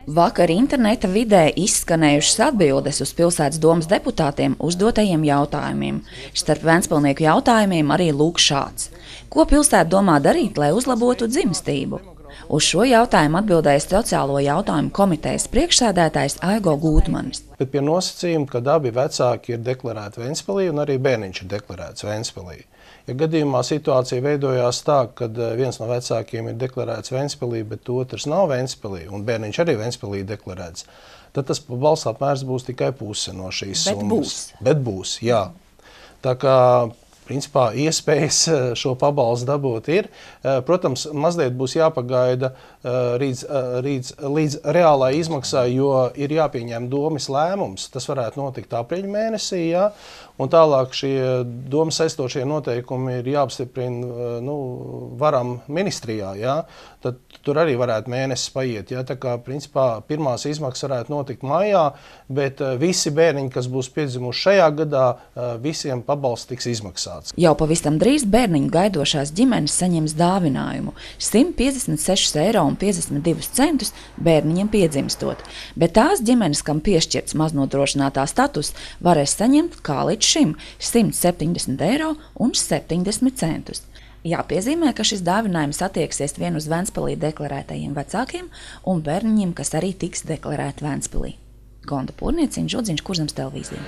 Vakar interneta vidē izskanējušas atbildes uz pilsētas domes deputātiem uzdotajiem jautājumiem. Starp ventspilnieku jautājumiem arī lūk šāds. Ko pilsēta domā darīt, lai uzlabotu dzimstību? Uz šo jautājumu atbildēja Sociālo jautājumu komitejas priekšsēdētājs Aigo Gūtmanis. Bet pie nosacījuma, ka abi vecāki ir deklarēti Ventspilī un arī bērniņš ir deklarēts Ventspilī. Ja gadījumā situācija veidojās tā, ka viens no vecākiem ir deklarēts Ventspilī, bet otrs nav Ventspilī, un bērniņš arī Ventspilī deklarēts, tad tas pabalsts apmērs būs tikai puse no šīs summas. Bet būs, jā. Tā kā principā iespējas šo pabalstu dabūt ir. Protams, mazliet būs jāpagaida līdz reālai izmaksai, jo ir jāpieņem domes lēmums. Tas varētu notikt aprīļa mēnesī, jā, un tālāk šie domes saistošie noteikumi ir jāapstiprina varam ministrijā, jā. Tad tur arī varētu mēnesis paiet. Jā. Tā kā principā pirmās izmaksas varētu notikt maijā, bet visi bērniņi, kas būs piedzimuši šajā gadā, visiem pabalsts tiks izmaksāts. Jau pavisam drīz bērniņu gaidošās ģimenes saņems dāvinājumu 156,52 € bērniņam piedzimstot, bet tās ģimenes, kam piešķirts maznodrošinātā status, varēs saņemt kā līdz šim 170,70 €. Jāpiezīmē, ka šis dāvinājums attieksies vien uz Ventspilī deklarētajiem vecākiem un bērniņiem, kas arī tiks deklarēti Ventspilī. Gonda Pūrnieciņa, Žodziņš, Kurzemes televīzija.